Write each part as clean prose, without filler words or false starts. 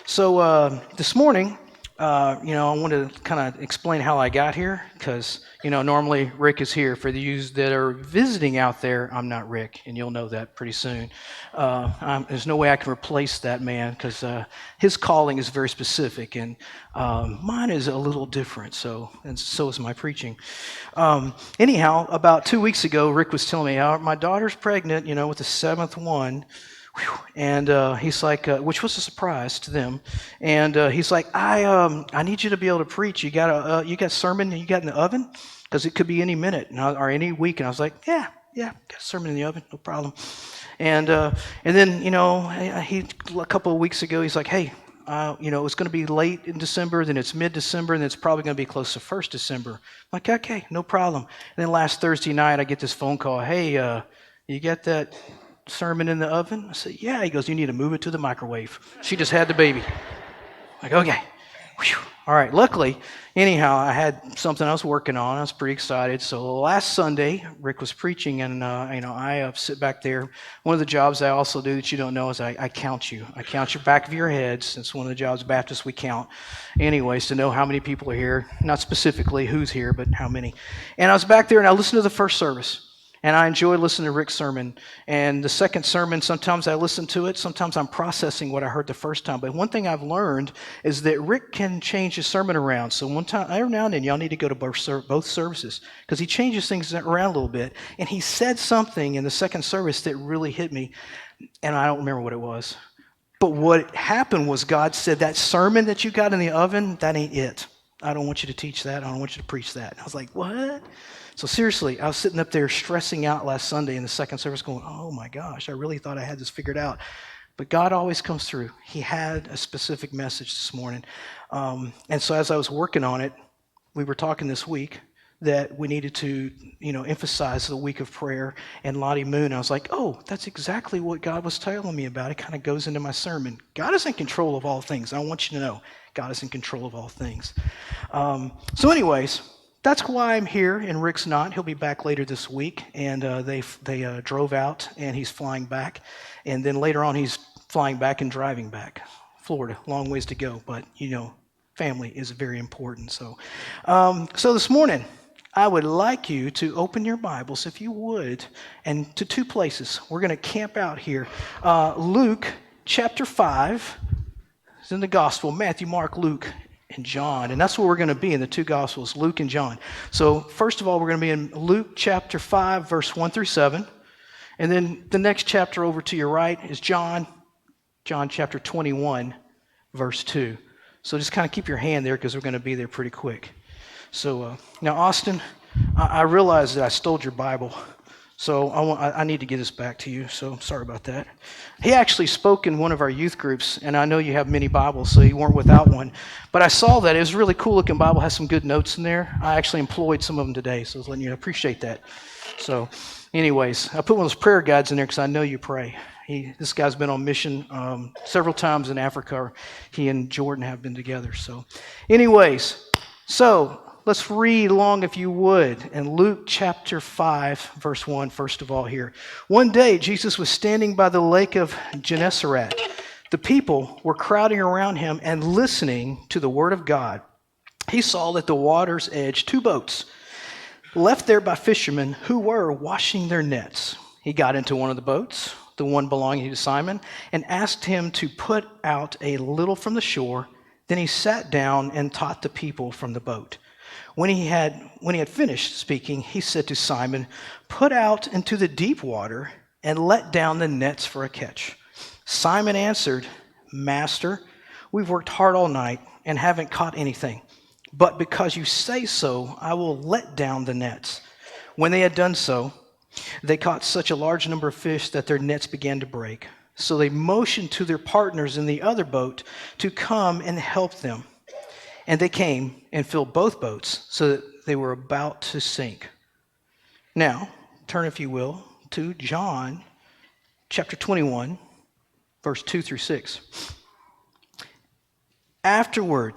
So this morning, I want to kind of explain how I got here because, normally Rick is here. For you that are visiting out there, I'm not Rick, and you'll know that pretty soon. There's no way I can replace that man because his calling is very specific, and mine is a little different. And so is my preaching. Anyhow, about 2 weeks ago, Rick was telling me, my daughter's pregnant, with the seventh one. And he's like, which was a surprise to them. And he's like, I need you to be able to preach. You got a sermon you got in the oven? Because it could be any minute or any week. And I was like, yeah, got a sermon in the oven, no problem. And then he a couple of weeks ago, he's like, hey, it's going to be late in December, then it's mid-December, and it's probably going to be close to 1st December. I'm like, okay, no problem. And then last Thursday night, I get this phone call, hey, you got that sermon in the oven? I said, yeah. He goes, you need to move it to the microwave. She just had the baby. Like, okay. Whew. All right. Luckily, anyhow, I had something I was working on. I was pretty excited. So last Sunday, Rick was preaching, and I sit back there. One of the jobs I also do that you don't know is I count you. I count your back of your heads. It's one of the jobs Baptists we count. Anyways, to know how many people are here. Not specifically who's here, but how many. And I was back there, and I listened to the first service. And I enjoyed listening to Rick's sermon. And the second sermon, sometimes I listen to it. Sometimes I'm processing what I heard the first time. But one thing I've learned is that Rick can change his sermon around. So one time, every now and then, y'all need to go to both services because he changes things around a little bit. And he said something in the second service that really hit me. And I don't remember what it was. But what happened was God said, that sermon that you got in the oven, that ain't it. I don't want you to teach that. I don't want you to preach that. And I was like, what? So seriously, I was sitting up there stressing out last Sunday in the second service going, oh my gosh, I really thought I had this figured out. But God always comes through. He had a specific message this morning. And so as I was working on it, we were talking this week that we needed to, emphasize the week of prayer and Lottie Moon. I was like, oh, that's exactly what God was telling me about. It kind of goes into my sermon. God is in control of all things. I want you to know God is in control of all things. So anyways, that's why I'm here, and Rick's not. He'll be back later this week, and they drove out, and he's flying back. And then later on, he's flying back and driving back. Florida, long ways to go, but, family is very important. So this morning, I would like you to open your Bibles, if you would, and to two places. We're going to camp out here. Luke chapter 5 is in the Gospel. Matthew, Mark, Luke, and John. And that's where we're going to be in the two Gospels, Luke and John. So first of all, we're going to be in Luke chapter 5, verse 1 through 7. And then the next chapter over to your right is John chapter 21, verse 2. So just kind of keep your hand there because we're going to be there pretty quick. So now, Austin, I realize that I stole your Bible. So I need to get this back to you, so sorry about that. He actually spoke in one of our youth groups, and I know you have many Bibles, so you weren't without one. But I saw that. It was a really cool-looking Bible, has some good notes in there. I actually employed some of them today, so I was letting you know. I appreciate that. So anyways, I put one of those prayer guides in there because I know you pray. This guy's been on mission several times in Africa. He and Jordan have been together. So anyways, let's read along, if you would, in Luke chapter 5, verse 1, first of all here. One day, Jesus was standing by the lake of Gennesaret. The people were crowding around him and listening to the word of God. He saw at the water's edge 2 boats left there by fishermen who were washing their nets. He got into one of the boats, the one belonging to Simon, and asked him to put out a little from the shore. Then he sat down and taught the people from the boat. When he had finished speaking, he said to Simon, "Put out into the deep water and let down the nets for a catch." Simon answered, "Master, we've worked hard all night and haven't caught anything. But because you say so, I will let down the nets." When they had done so, they caught such a large number of fish that their nets began to break. So they motioned to their partners in the other boat to come and help them. And they came and filled both boats so that they were about to sink. Now, turn, if you will, to John chapter 21, verse 2 through 6. Afterward,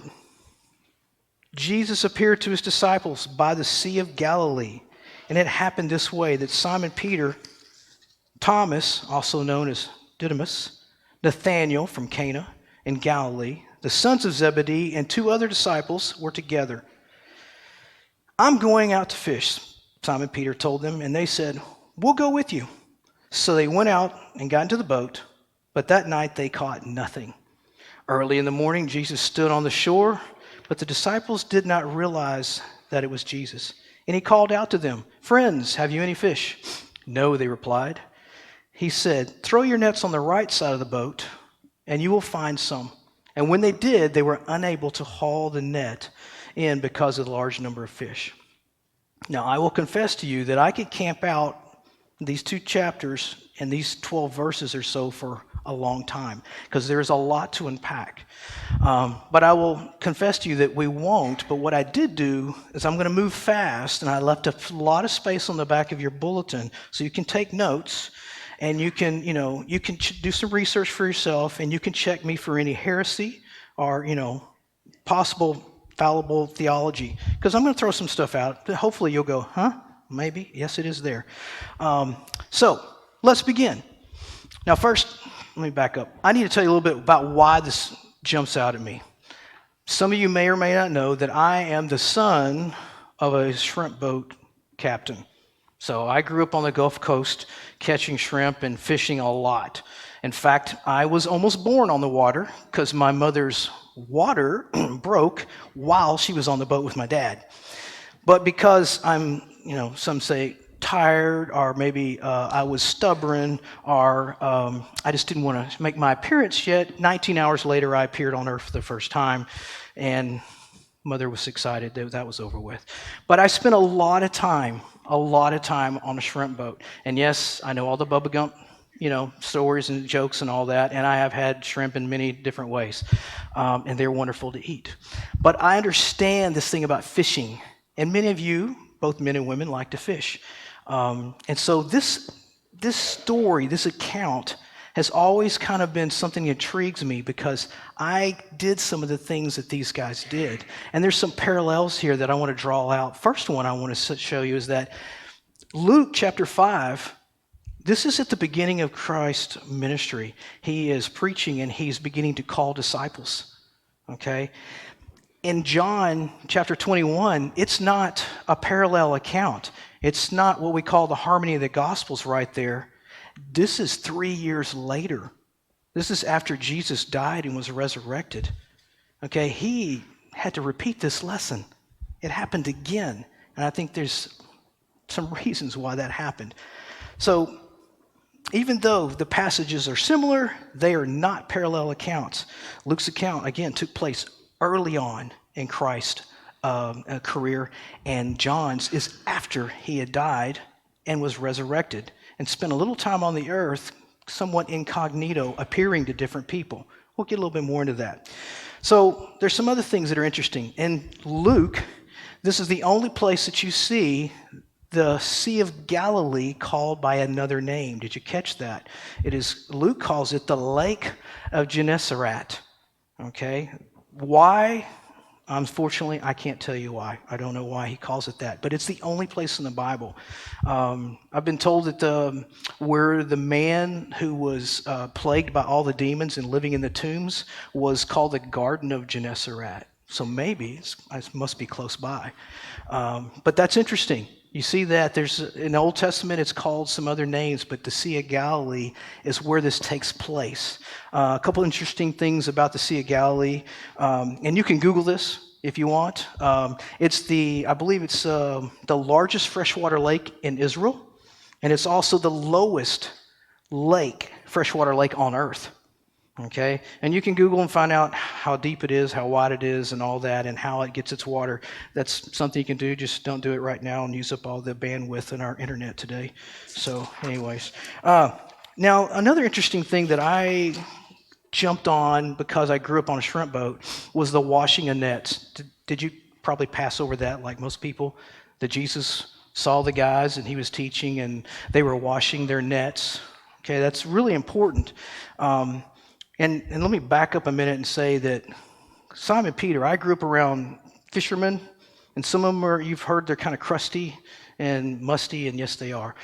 Jesus appeared to his disciples by the Sea of Galilee. And it happened this way, that Simon Peter, Thomas, also known as Didymus, Nathanael from Cana in Galilee. The sons of Zebedee and 2 other disciples were together. I'm going out to fish, Simon Peter told them, and they said, we'll go with you. So they went out and got into the boat, but that night they caught nothing. Early in the morning, Jesus stood on the shore, but the disciples did not realize that it was Jesus. And he called out to them, friends, have you any fish? No, they replied. He said, throw your nets on the right side of the boat, and you will find some. And when they did, they were unable to haul the net in because of the large number of fish. Now, I will confess to you that I could camp out these 2 chapters and these 12 verses or so for a long time because there's a lot to unpack. But I will confess to you that we won't. But what I did do is I'm going to move fast, and I left a lot of space on the back of your bulletin so you can take notes. And you can do some research for yourself, and you can check me for any heresy or, possible fallible theology. Because I'm going to throw some stuff out. Hopefully you'll go, huh? Maybe. Yes, it is there. So let's begin. Now, first, let me back up. I need to tell you a little bit about why this jumps out at me. Some of you may or may not know that I am the son of a shrimp boat captain. So I grew up on the Gulf Coast catching shrimp and fishing a lot. In fact, I was almost born on the water because my mother's water broke while she was on the boat with my dad. But because I'm, some say tired, or maybe I was stubborn, or I just didn't want to make my appearance yet, 19 hours later I appeared on Earth for the first time, and Mother was excited that was over with. But I spent a lot of time on a shrimp boat. And yes, I know all the Bubba Gump, stories and jokes and all that. And I have had shrimp in many different ways. And they're wonderful to eat. But I understand this thing about fishing. And many of you, both men and women, like to fish. And so this story, this account, has always kind of been something that intrigues me because I did some of the things that these guys did. And there's some parallels here that I want to draw out. First one I want to show you is that Luke chapter 5, this is at the beginning of Christ's ministry. He is preaching and he's beginning to call disciples. Okay? In John chapter 21, it's not a parallel account. It's not what we call the harmony of the Gospels right there. This is 3 years later. This is after Jesus died and was resurrected. Okay, he had to repeat this lesson. It happened again. And I think there's some reasons why that happened. So even though the passages are similar, they are not parallel accounts. Luke's account, again, took place early on in Christ's career, and John's is after he had died and was resurrected and spent a little time on the earth, somewhat incognito, appearing to different people. We'll get a little bit more into that. So there's some other things that are interesting. In Luke, this is the only place that you see the Sea of Galilee called by another name. Did you catch that? Luke calls it the Lake of Gennesaret. Okay? Why? Unfortunately, I can't tell you why. I don't know why he calls it that, but it's the only place in the Bible. I've been told that where the man who was plagued by all the demons and living in the tombs was called the Garden of Gennesaret. So maybe it must be close by. But that's interesting. You see that there's in the Old Testament it's called some other names, but the Sea of Galilee is where this takes place. A couple interesting things about the Sea of Galilee, and you can Google this if you want. I believe it's the largest freshwater lake in Israel, and it's also the lowest freshwater lake on Earth. Okay, and you can Google and find out how deep it is, how wide it is, and all that, and how it gets its water. That's something you can do. Just don't do it right now and use up all the bandwidth in our internet today. So, anyways, now another interesting thing that I jumped on because I grew up on a shrimp boat was the washing of nets. Did you probably pass over that like most people? That Jesus saw the guys and he was teaching and they were washing their nets. Okay, that's really important. And let me back up a minute and say that Simon Peter, I grew up around fishermen, and some of them you've heard they're kind of crusty and musty, and yes, they are.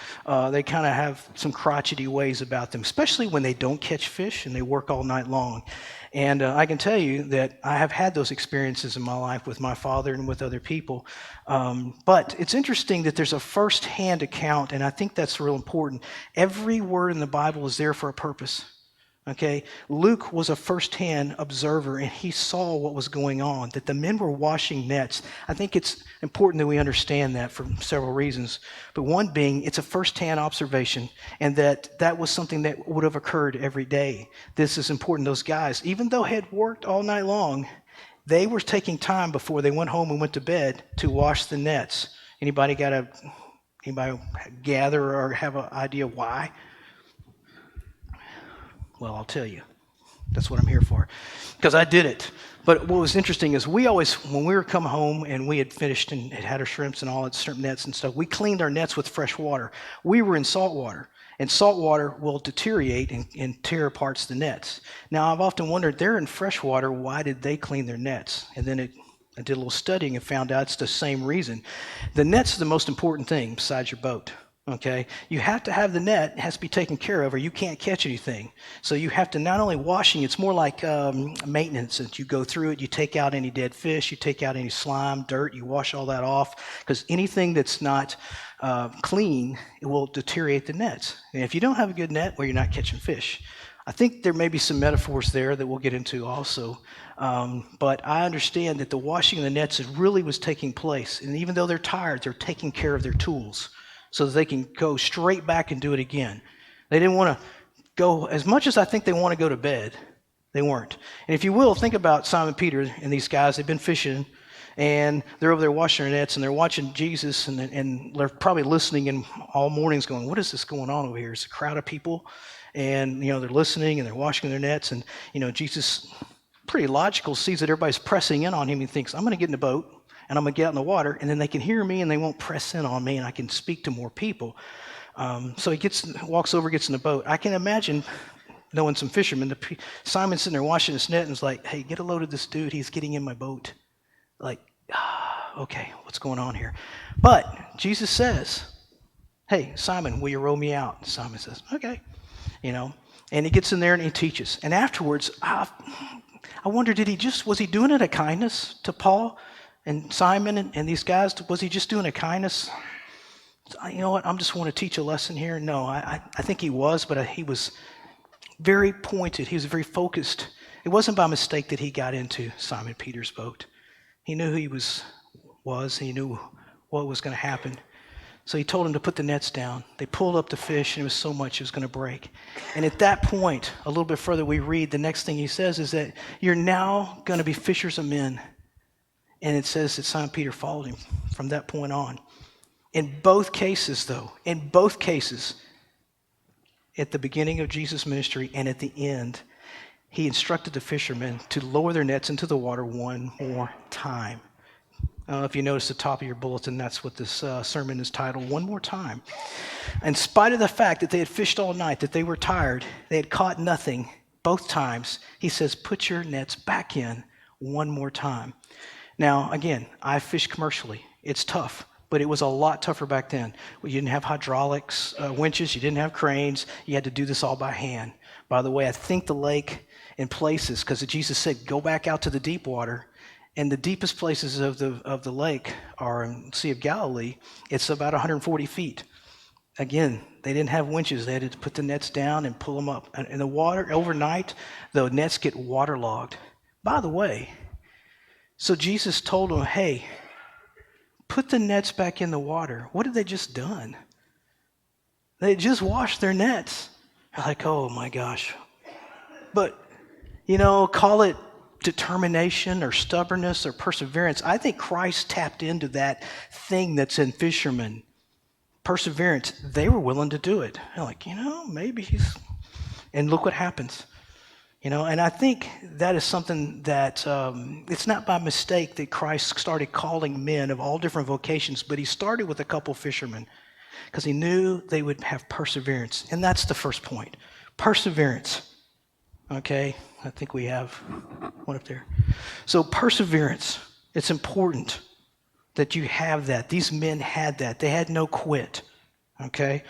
They kind of have some crotchety ways about them, especially when they don't catch fish and they work all night long. And I can tell you that I have had those experiences in my life with my father and with other people. But it's interesting that there's a first-hand account, and I think that's real important. Every word in the Bible is there for a purpose. Okay, Luke was a first-hand observer, and he saw what was going on, that the men were washing nets. I think it's important that we understand that for several reasons. But one being, it's a first-hand observation, and that was something that would have occurred every day. This is important. Those guys, even though they had worked all night long, they were taking time before they went home and went to bed to wash the nets. Anybody gather or have an idea why? Well, I'll tell you. That's what I'm here for, because I did it. But what was interesting is we always, when we were come home and we had finished and had our shrimps and all that shrimp nets and stuff, we cleaned our nets with fresh water. We were in salt water, and salt water will deteriorate and tear apart the nets. Now, I've often wondered, they're in fresh water, why did they clean their nets? And then I did a little studying and found out it's the same reason. The net's the most important thing besides your boat. Okay, you have to have the net, it has to be taken care of, or you can't catch anything. So you have to not only washing, it's more like maintenance. That you go through it, you take out any dead fish, you take out any slime, dirt, you wash all that off, because anything that's not clean, it will deteriorate the nets. And if you don't have a good net, well, you're not catching fish. I think there may be some metaphors there that we'll get into also. But I understand that the washing of the nets really was taking place. And even though they're tired, they're taking care of their tools, so that they can go straight back and do it again. They didn't want to go, as much as I think they want to go to bed, they weren't. And if you will, think about Simon Peter and these guys. They've been fishing, and they're over there washing their nets, and they're watching Jesus, and they're probably listening and all mornings going, what is this going on over here? It's a crowd of people, and they're listening, and they're washing their nets, and Jesus, pretty logical, sees that everybody's pressing in on him. He thinks, I'm going to get in the boat, and I'm going to get out in the water, and then they can hear me, and they won't press in on me, and I can speak to more people. So he walks over, gets in the boat. I can imagine, knowing some fishermen, Simon's sitting there washing his net, and is like, hey, get a load of this dude. He's getting in my boat. Like, okay, what's going on here? But Jesus says, hey, Simon, will you row me out? And Simon says, okay. And he gets in there, and he teaches. And afterwards, I wonder, was he doing it a kindness to Paul and Simon and these guys? Was he just doing a kindness? You know what? I'm just want to teach a lesson here. No, I think he was, but he was very pointed. He was very focused. It wasn't by mistake that he got into Simon Peter's boat. He knew who he was. He knew what was going to happen. So he told him to put the nets down. They pulled up the fish, and it was so much it was going to break. And at that point, a little bit further we read, the next thing he says is that you're now going to be fishers of men. And it says that Simon Peter followed him from that point on. In both cases, at the beginning of Jesus' ministry and at the end, he instructed the fishermen to lower their nets into the water one more time. I don't know if you noticed the top of your bulletin, that's what this sermon is titled, One More Time. In spite of the fact that they had fished all night, that they were tired, they had caught nothing both times, he says, put your nets back in one more time. Now, again, I fish commercially. It's tough, but it was a lot tougher back then. You didn't have hydraulics, winches, you didn't have cranes. You had to do this all by hand. By the way, I think the lake in places, because Jesus said, go back out to the deep water, and the deepest places of the lake are in the Sea of Galilee. It's about 140 feet. Again, they didn't have winches. They had to put the nets down and pull them up. And in the water, overnight, the nets get waterlogged. By the way, so Jesus told them, hey, put the nets back in the water. What had they just done? They had just washed their nets. They're like, oh my gosh. But, call it determination or stubbornness or perseverance. I think Christ tapped into that thing that's in fishermen. Perseverance. They were willing to do it. They're like, maybe he's... And look what happens. And I think that is something that it's not by mistake that Christ started calling men of all different vocations, but he started with a couple fishermen because he knew they would have perseverance. And that's the first point. Perseverance. Okay, I think we have one up there. So perseverance, it's important. that you have that. These men had that. They had no quit. Okay?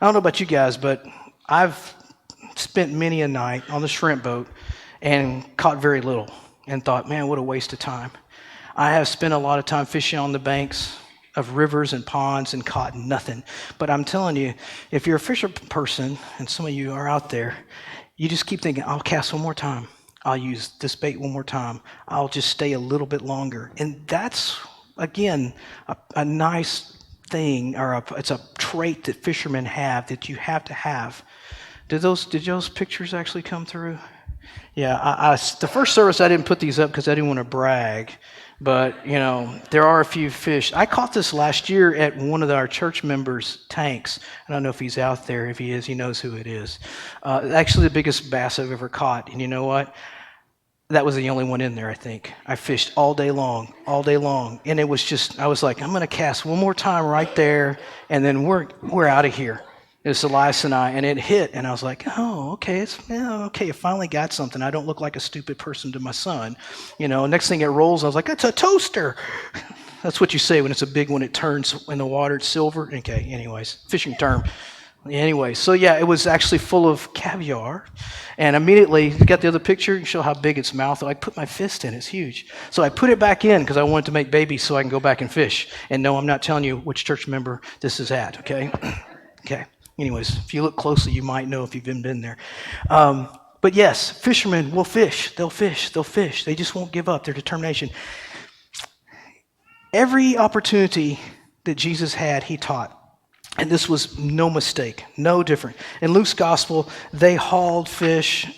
I don't know about you guys, but I've spent many a night on the shrimp boat and caught very little and thought, man, what a waste of time. I have spent a lot of time fishing on the banks of rivers and ponds and caught nothing. But I'm telling you, if you're a fisher person, and some of you are out there, you just keep thinking, I'll cast one more time. I'll use this bait one more time. I'll just stay a little bit longer. And that's, again, a nice thing, or it's a trait that fishermen have that you have to have. Did those pictures actually come through? Yeah, the first service I didn't put these up because I didn't want to brag, but there are a few fish. I caught this last year at one of our church members' tanks. I don't know if he's out there. If he is, he knows who it is. Actually, the biggest bass I've ever caught. And you know what? That was the only one in there, I think. I fished all day long, and it was just, I was like, I'm going to cast one more time right there, and then we're out of here. It's Elias and I, and it hit, and I was like, oh, okay, okay, I finally got something. I don't look like a stupid person to my son. Next thing it rolls, I was like, it's a toaster. That's what you say when it's a big one, it turns in the water, it's silver. Okay, anyways, fishing term. Anyway, so yeah, it was actually full of caviar, and immediately, you got the other picture? You show how big its mouth is. I put my fist in, it's huge. So I put it back in because I wanted to make babies so I can go back and fish. And no, I'm not telling you which church member this is at, okay? Okay. Anyways, if you look closely, you might know if you've been there. But yes, fishermen will fish. They'll fish. They just won't give up. Their determination. Every opportunity that Jesus had, he taught. And this was no mistake, no different. In Luke's gospel, they hauled fish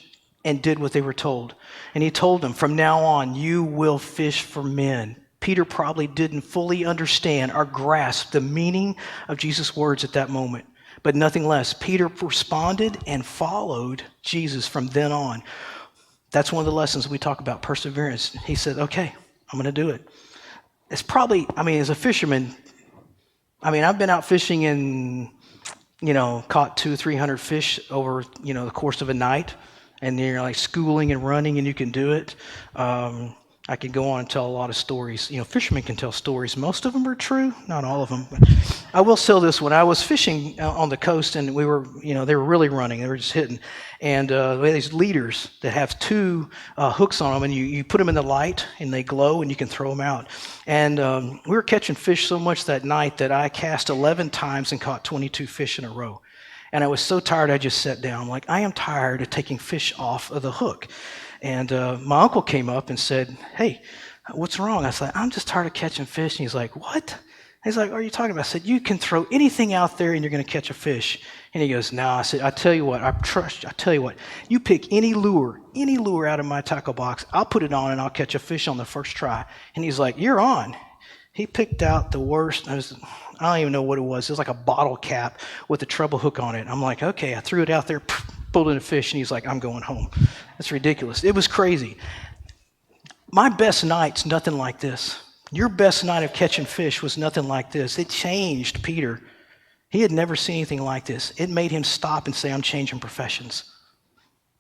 and did what they were told. And he told them, from now on, you will fish for men. Peter probably didn't fully understand or grasp the meaning of Jesus' words at that moment. But nothing less. Peter responded and followed Jesus from then on. That's one of the lessons we talk about, perseverance. He said, okay, I'm going to do it. It's probably, as a fisherman, I've been out fishing and, caught 200-300 fish over, the course of a night. And you're like schooling and running and you can do it. I could go on and tell a lot of stories. Fishermen can tell stories. Most of them are true, not all of them. But I will tell this one. I was fishing on the coast, and we were, they were really running. They were just hitting. And we had these leaders that have two hooks on them, and you put them in the light, and they glow, and you can throw them out. And we were catching fish so much that night that I cast 11 times and caught 22 fish in a row. And I was so tired, I just sat down. Like, I am tired of taking fish off of the hook. And my uncle came up and said, hey, what's wrong? I said, I'm just tired of catching fish. And he's like, what? He's like, what are you talking about? I said, you can throw anything out there and you're going to catch a fish. And he goes, no. I said, I tell you what, I trust you. I tell you what, you pick any lure out of my tackle box. I'll put it on and I'll catch a fish on the first try. And he's like, you're on. He picked out the worst. I don't even know what it was. It was like a bottle cap with a treble hook on it. I'm like, okay. I threw it out there, pulled in a fish, and he's like, I'm going home. That's ridiculous. It was crazy. My best night's nothing like this. Your best night of catching fish was nothing like this. It changed Peter. He had never seen anything like this. It made him stop and say, I'm changing professions.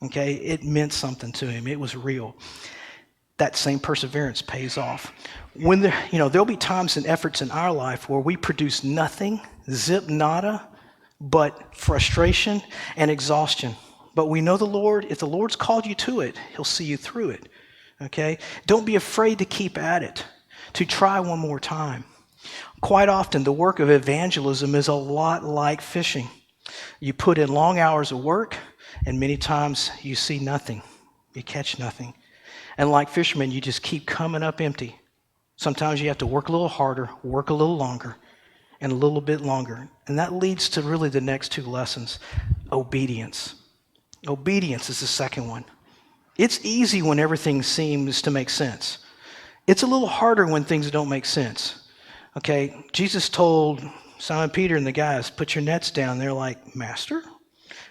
Okay? It meant something to him. It was real. That same perseverance pays off. When there'll be times and efforts in our life where we produce nothing, zip nada, but frustration and exhaustion. But we know the Lord, if the Lord's called you to it, he'll see you through it. Okay? Don't be afraid to keep at it, to try one more time. Quite often, the work of evangelism is a lot like fishing. You put in long hours of work, and many times you see nothing. You catch nothing. And like fishermen, you just keep coming up empty. Sometimes you have to work a little harder, work a little longer, and a little bit longer. And that leads to really the next two lessons. Obedience. Obedience is the second one. It's easy when everything seems to make sense. It's a little harder when things don't make sense. Okay, Jesus told Simon Peter and the guys, put your nets down. They're like, Master?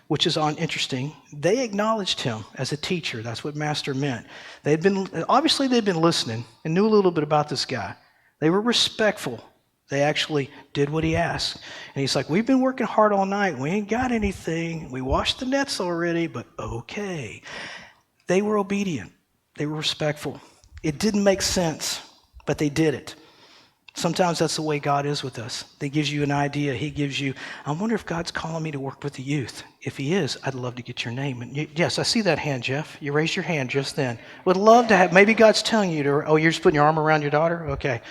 Which is interesting. They acknowledged him as a teacher. That's what master meant. They'd been listening and knew a little bit about this guy. They were respectful. They actually did what he asked. And he's like, we've been working hard all night. We ain't got anything. We washed the nets already, but okay. They were obedient. They were respectful. It didn't make sense, but they did it. Sometimes that's the way God is with us. He gives you an idea. He gives you, I wonder if God's calling me to work with the youth. If he is, I'd love to get your name. And yes, I see that hand, Jeff. You raised your hand just then. Would love to have, maybe God's telling you to, oh, you're just putting your arm around your daughter? Okay.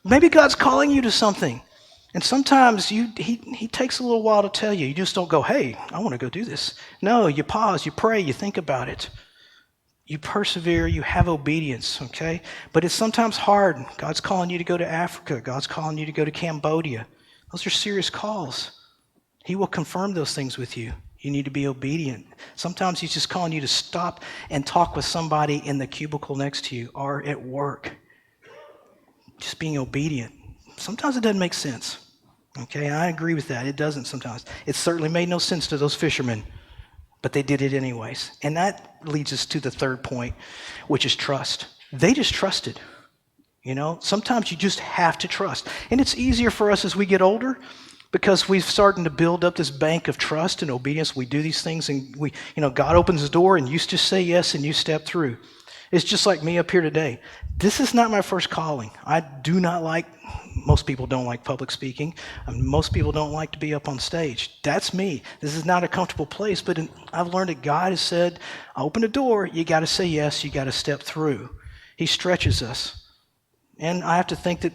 Maybe God's calling you to something. And sometimes he takes a little while to tell you. You just don't go, hey, I want to go do this. No, you pause, you pray, you think about it. You persevere, you have obedience, okay? But it's sometimes hard. God's calling you to go to Africa. God's calling you to go to Cambodia. Those are serious calls. He will confirm those things with you. You need to be obedient. Sometimes he's just calling you to stop and talk with somebody in the cubicle next to you or at work. Just being obedient. Sometimes it doesn't make sense, okay? I agree with that. It doesn't sometimes. It certainly made no sense to those fishermen. But they did it anyways. And that leads us to the third point, which is trust. They just trusted. You know, sometimes you just have to trust. And it's easier for us as we get older because we've started to build up this bank of trust and obedience. We do these things and God opens the door and you just say yes and you step through. It's just like me up here today. This is not my first calling. Most people don't like public speaking. Most people don't like to be up on stage. That's me. This is not a comfortable place, but I've learned that God has said, open the door, you got to say yes, you got to step through. He stretches us. And I have to think that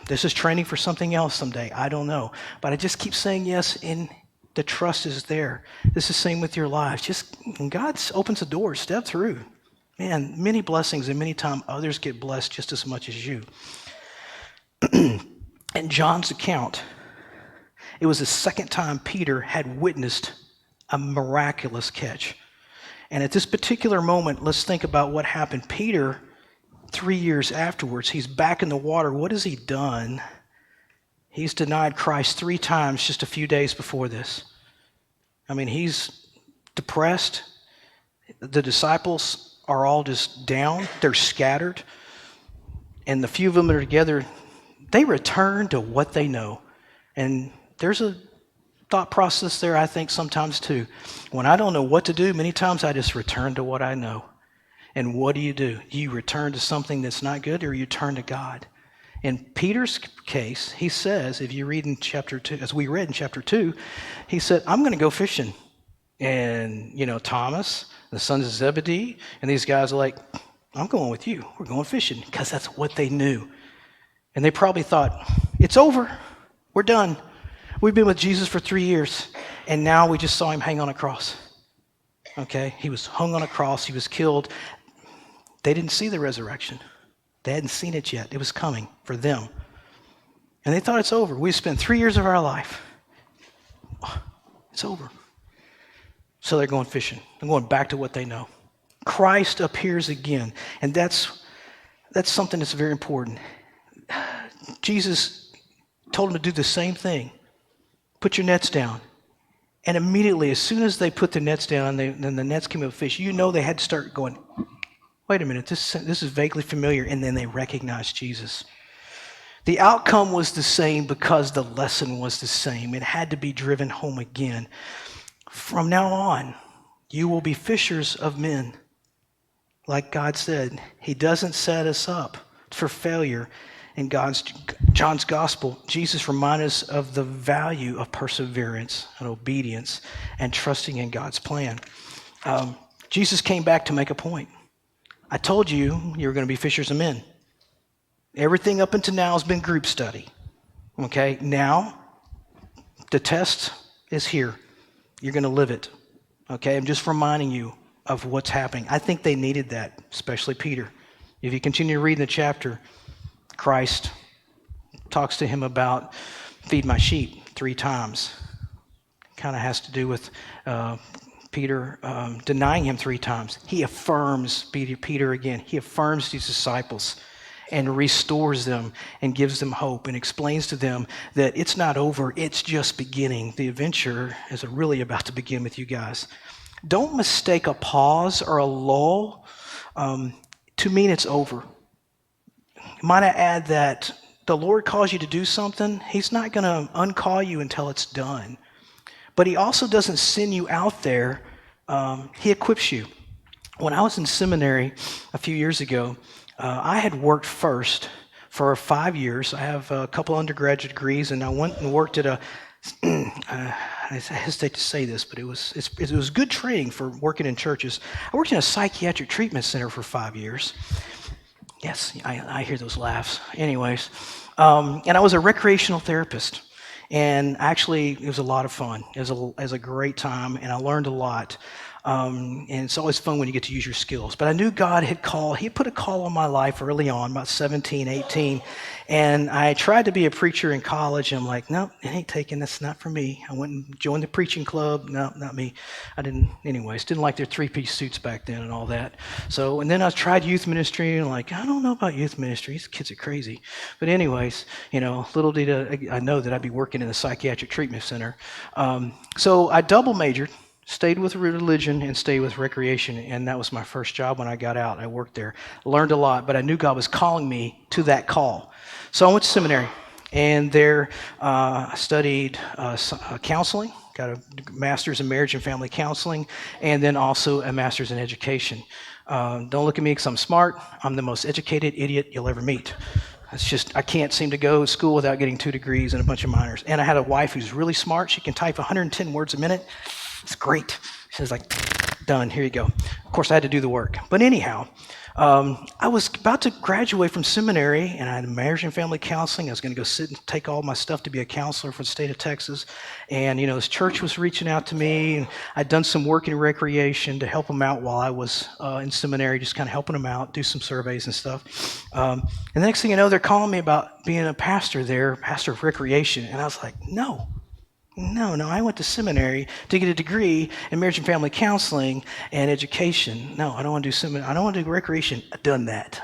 this is training for something else someday. I don't know. But I just keep saying yes, and the trust is there. This is the same with your lives. Just when God opens the door, step through. Man, many blessings, and many times others get blessed just as much as you. In John's account, it was the second time Peter had witnessed a miraculous catch. And at this particular moment, let's think about what happened. Peter, 3 years afterwards, he's back in the water. What has he done? He's denied Christ 3 times just a few days before this. I mean, he's depressed. The disciples are all just down. They're scattered. And the few of them that are together, they return to what they know. And there's a thought process there, I think, sometimes too. When I don't know what to do, many times I just return to what I know. And what do? You return to something that's not good, or you turn to God. In Peter's case, he says, if you read in chapter 2, as we read in chapter 2, he said, I'm going to go fishing. And, Thomas, the sons of Zebedee, and these guys are like, I'm going with you. We're going fishing, because that's what they knew. And they probably thought, it's over. We're done. We've been with Jesus for 3 years, and now we just saw him hang on a cross. Okay? He was hung on a cross. He was killed. They didn't see the resurrection. They hadn't seen it yet. It was coming for them. And they thought it's over. We spent 3 years of our life. It's over. So they're going fishing. They're going back to what they know. Christ appears again. And that's something that's very important. Jesus told them to do the same thing. Put your nets down. And immediately, as soon as they put the nets down and then the nets came up with fish, they had to start going, wait a minute, this is vaguely familiar. And then they recognized Jesus. The outcome was the same because the lesson was the same. It had to be driven home again. From now on, you will be fishers of men. Like God said, he doesn't set us up for failure. In John's gospel, Jesus reminded us of the value of perseverance and obedience and trusting in God's plan. Jesus came back to make a point. I told you were going to be fishers of men. Everything up until now has been group study. Okay, now the test is here. You're going to live it. Okay, I'm just reminding you of what's happening. I think they needed that, especially Peter. If you continue to read the chapter, Christ talks to him about feed my sheep 3 times. Kind of has to do with Peter denying him 3 times. He affirms Peter again. He affirms these disciples and restores them and gives them hope and explains to them that it's not over, it's just beginning. The adventure is really about to begin with you guys. Don't mistake a pause or a lull to mean it's over. Might I add that the Lord calls you to do something, he's not going to uncall you until it's done. But he also doesn't send you out there. He equips you. When I was in seminary a few years ago, I had worked first for 5 years. I have a couple undergraduate degrees, and I went and worked at a I hesitate to say this, but it was good training for working in churches. I worked in a psychiatric treatment center for 5 years. Yes, I hear those laughs. Anyways, and I was a recreational therapist. And actually, it was a lot of fun. It was a great time, and I learned a lot. And it's always fun when you get to use your skills. But I knew God had put a call on my life early on, about 17, 18. And I tried to be a preacher in college, and I'm like, no, it ain't taking, that's not for me. I went and joined the preaching club. No, not me. Didn't like their three-piece suits back then and all that. So, and then I tried youth ministry, and I'm like, I don't know about youth ministry. These kids are crazy. But anyways, little did I know that I'd be working in a psychiatric treatment center. So I double majored. Stayed with religion and stayed with recreation, and that was my first job when I got out. I worked there, learned a lot, but I knew God was calling me to that call. So I went to seminary, and there I studied counseling, got a master's in marriage and family counseling, and then also a master's in education. Don't look at me because I'm smart. I'm the most educated idiot you'll ever meet. It's just, I can't seem to go to school without getting 2 degrees and a bunch of minors. And I had a wife who's really smart. She can type 110 words a minute. It's great. She's like, done, here you go. Of course, I had to do the work. But anyhow, I was about to graduate from seminary, and I had marriage and family counseling. I was going to go sit and take all my stuff to be a counselor for the state of Texas. And, this church was reaching out to me, and I'd done some work in recreation to help them out while I was in seminary, just kind of helping them out, do some surveys and stuff. And the next thing you know, they're calling me about being a pastor there, pastor of recreation. And I was like, No, I went to seminary to get a degree in marriage and family counseling and education. No, I don't want to do seminary. I don't want to do recreation. I've done that.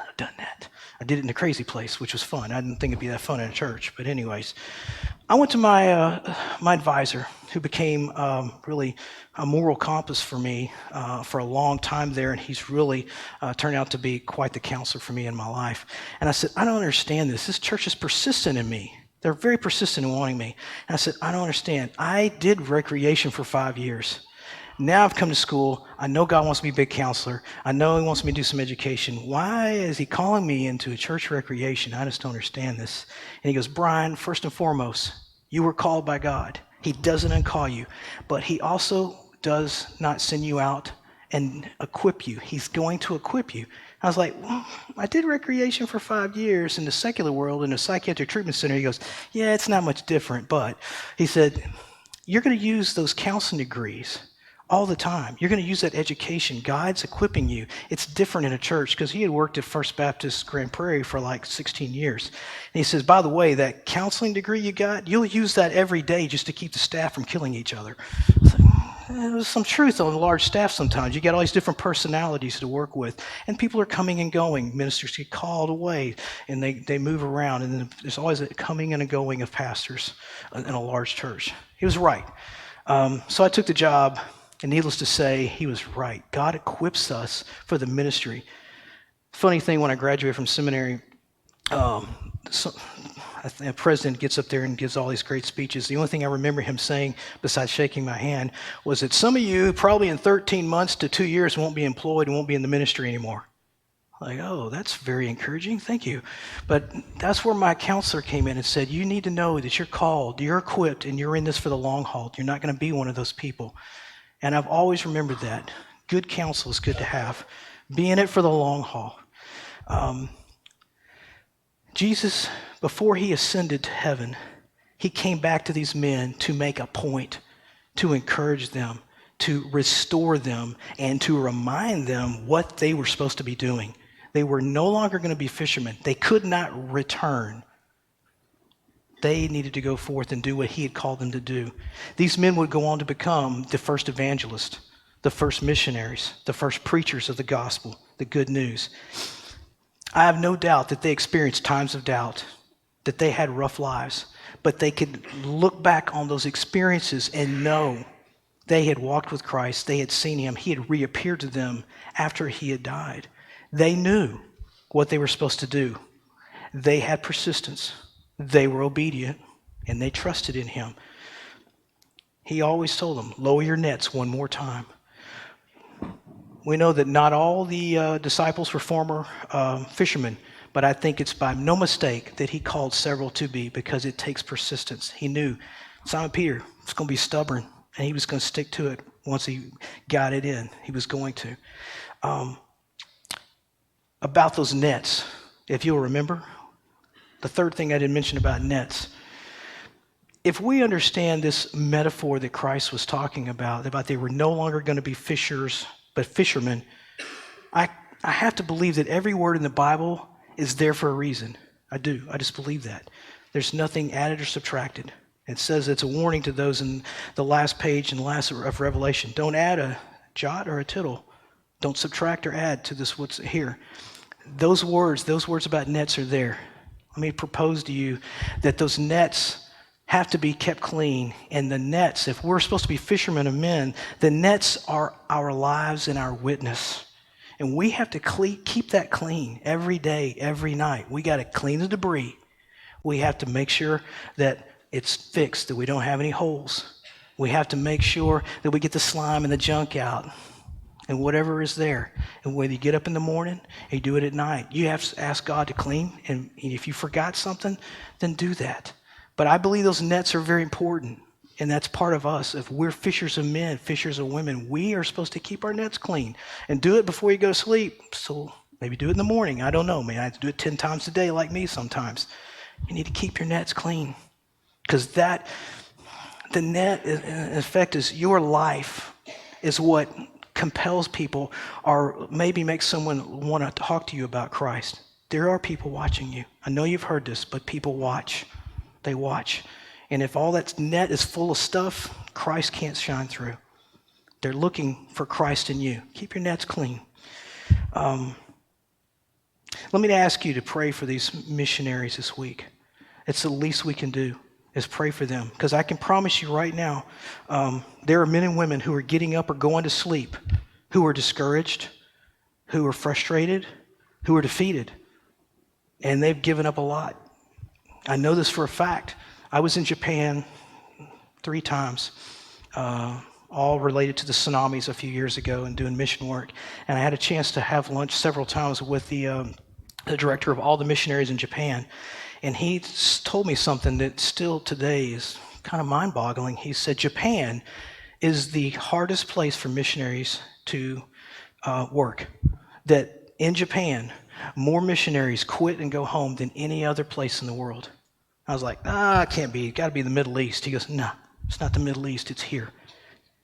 I did it in a crazy place, which was fun. I didn't think it'd be that fun in a church. But anyways, I went to my advisor, who became really a moral compass for me for a long time there, and he's really turned out to be quite the counselor for me in my life. And I said, I don't understand this. This church is persistent in me. They're very persistent in wanting me. And I said, I don't understand. I did recreation for 5 years. Now I've come to school. I know God wants me to be a big counselor. I know he wants me to do some education. Why is he calling me into a church recreation? I just don't understand this. And he goes, Bryan, first and foremost, you were called by God. He doesn't uncall you, but he also does not send you out and equip you. He's going to equip you. I was like, well, I did recreation for 5 years in the secular world in a psychiatric treatment center. He goes, yeah, it's not much different. But he said, you're going to use those counseling degrees all the time. You're going to use that education. God's equipping you. It's different in a church, because he had worked at First Baptist Grand Prairie for like 16 years. And he says, by the way, that counseling degree you got, you'll use that every day just to keep the staff from killing each other. There's some truth on a large staff sometimes. You get all these different personalities to work with, and people are coming and going. Ministers get called away, and they move around, and then there's always a coming and a going of pastors in a large church. He was right. So I took the job, and needless to say, he was right. God equips us for the ministry. Funny thing, when I graduated from seminary, a president gets up there and gives all these great speeches. The only thing I remember him saying, besides shaking my hand, was that some of you probably in 13 months to 2 years won't be employed and won't be in the ministry anymore. Like, oh, that's very encouraging. Thank you. But that's where my counselor came in and said, you need to know that you're called, you're equipped, and you're in this for the long haul. You're not going to be one of those people. And I've always remembered that. Good counsel is good to have. Be in it for the long haul. Jesus, before he ascended to heaven, he came back to these men to make a point, to encourage them, to restore them, and to remind them what they were supposed to be doing. They were no longer going to be fishermen. They could not return. They needed to go forth and do what he had called them to do. These men would go on to become the first evangelists, the first missionaries, the first preachers of the gospel, the good news. I have no doubt that they experienced times of doubt, that they had rough lives, but they could look back on those experiences and know they had walked with Christ, they had seen him, he had reappeared to them after he had died. They knew what they were supposed to do. They had persistence, they were obedient, and they trusted in him. He always told them, lower your nets one more time. We know that not all the disciples were former fishermen, But I think it's by no mistake that he called several to be, because it takes persistence. He knew Simon Peter was going to be stubborn, and he was going to stick to it once he got it in. He was going to. About those nets, if you'll remember, the third thing I didn't mention about nets. If we understand this metaphor that Christ was talking about they were no longer going to be fishers, but fishermen, I have to believe that every word in the Bible is there for a reason. I do. I just believe that. There's nothing added or subtracted. It says it's a warning to those in the last page and last of Revelation. Don't add a jot or a tittle. Don't subtract or add to this what's here. Those words about nets are there. Let me propose to you that those nets have to be kept clean. And the nets, if we're supposed to be fishermen of men, the nets are our lives and our witness. And we have to keep that clean every day, every night. We got to clean the debris. We have to make sure that it's fixed, that we don't have any holes. We have to make sure that we get the slime and the junk out and whatever is there. And whether you get up in the morning or you do it at night, you have to ask God to clean. And if you forgot something, then do that. But I believe those nets are very important. And that's part of us. If we're fishers of men, fishers of women, we are supposed to keep our nets clean and do it before you go to sleep. So maybe do it in the morning. I don't know. Maybe I have to do it 10 times a day like me sometimes. You need to keep your nets clean, because the net, in effect, is your life is what compels people or maybe makes someone want to talk to you about Christ. There are people watching you. I know you've heard this, but people watch. They watch. And if all that net is full of stuff, Christ can't shine through. They're looking for Christ in you. Keep your nets clean. Let me ask you to pray for these missionaries this week. It's the least we can do is pray for them. Because I can promise you right now, there are men and women who are getting up or going to sleep, who are discouraged, who are frustrated, who are defeated. And they've given up a lot. I know this for a fact. I was in Japan 3 times, all related to the tsunamis a few years ago and doing mission work. And I had a chance to have lunch several times with the director of all the missionaries in Japan. And he told me something that still today is kind of mind-boggling. He said, Japan is the hardest place for missionaries to work. That in Japan, more missionaries quit and go home than any other place in the world. I was like, it can't be. It's got to be the Middle East. He goes, no, it's not the Middle East. It's here.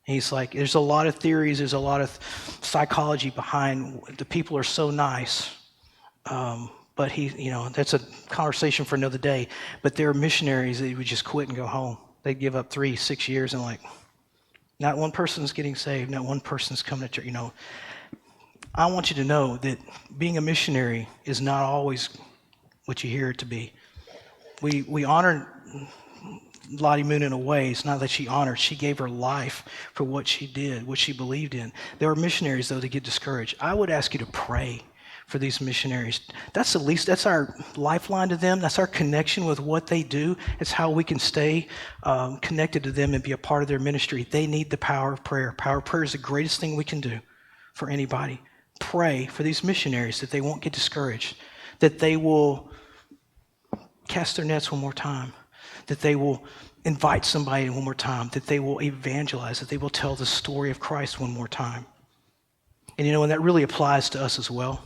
And he's like, there's a lot of theories. There's a lot of psychology behind the people are so nice. But that's a conversation for another day. But there are missionaries that would just quit and go home. They'd give up 3-6 years and not one person's getting saved. Not one person's coming to church. I want you to know that being a missionary is not always what you hear it to be. We honor Lottie Moon in a way. It's not that she honored. She gave her life for what she did, what she believed in. There are missionaries, though, that get discouraged. I would ask you to pray for these missionaries. That's our lifeline to them. That's our connection with what they do. It's how we can stay connected to them and be a part of their ministry. They need the power of prayer. Power of prayer is the greatest thing we can do for anybody. Pray for these missionaries that they won't get discouraged, that they will cast their nets one more time, that they will invite somebody one more time, that they will evangelize, that they will tell the story of Christ one more time. And and that really applies to us as well.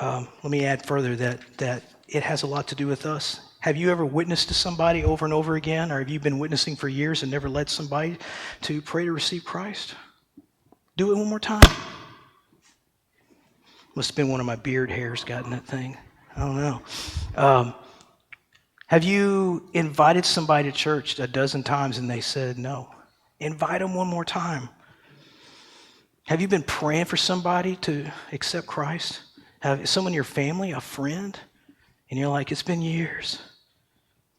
Let me add further that it has a lot to do with us. Have you ever witnessed to somebody over and over again, or have you been witnessing for years and never led somebody to pray to receive Christ? Do it one more time. Must have been one of my beard hairs got in that thing. I don't know. Have you invited somebody to church a dozen times and they said no? Invite them one more time. Have you been praying for somebody to accept Christ? Have someone in your family, a friend, and you're like, it's been years.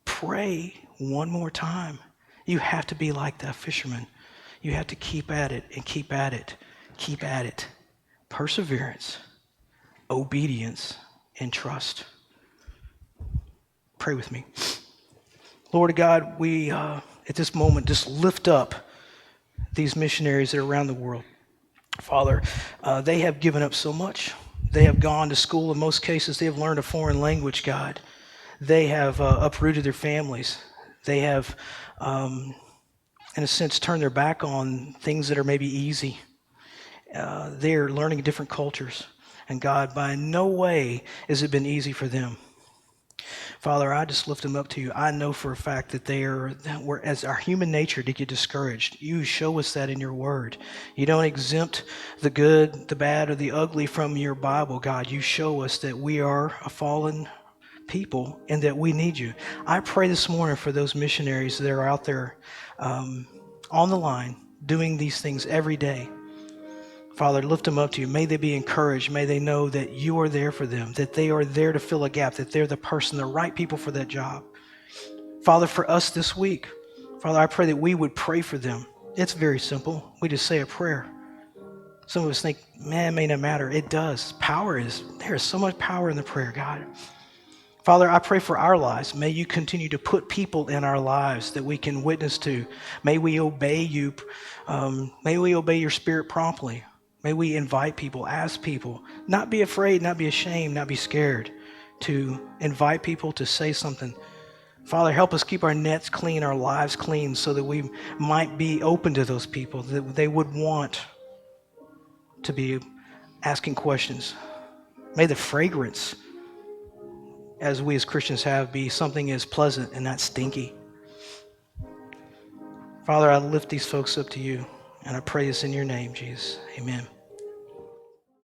Pray one more time. You have to be like that fisherman. You have to keep at it and keep at it. Keep at it. Perseverance, obedience, and trust. Pray with me. Lord God, we at this moment just lift up these missionaries that are around the world. Father, they have given up so much. They have gone to school. In most cases, they have learned a foreign language, God. They have uprooted their families. They have, in a sense, turned their back on things that are maybe easy. They're learning different cultures. And God, by no way has it been easy for them. Father, I just lift them up to you. I know for a fact that as our human nature to get discouraged. You show us that in your word. You don't exempt the good, the bad, or the ugly from your Bible, God. You show us that we are a fallen people and that we need you. I pray this morning for those missionaries that are out there on the line doing these things every day. Father, lift them up to you. May they be encouraged. May they know that you are there for them, that they are there to fill a gap, that they're the person, the right people for that job. Father, for us this week, Father, I pray that we would pray for them. It's very simple. We just say a prayer. Some of us think, man, it may not matter. It does. There is so much power in the prayer, God. Father, I pray for our lives. May you continue to put people in our lives that we can witness to. May we obey you. May we obey your spirit promptly. May we invite people, ask people, not be afraid, not be ashamed, not be scared, to invite people to say something. Father, help us keep our nets clean, our lives clean, so that we might be open to those people, that they would want to be asking questions. May the fragrance, as we as Christians have, be something as pleasant and not stinky. Father, I lift these folks up to you, and I pray this in your name, Jesus. Amen.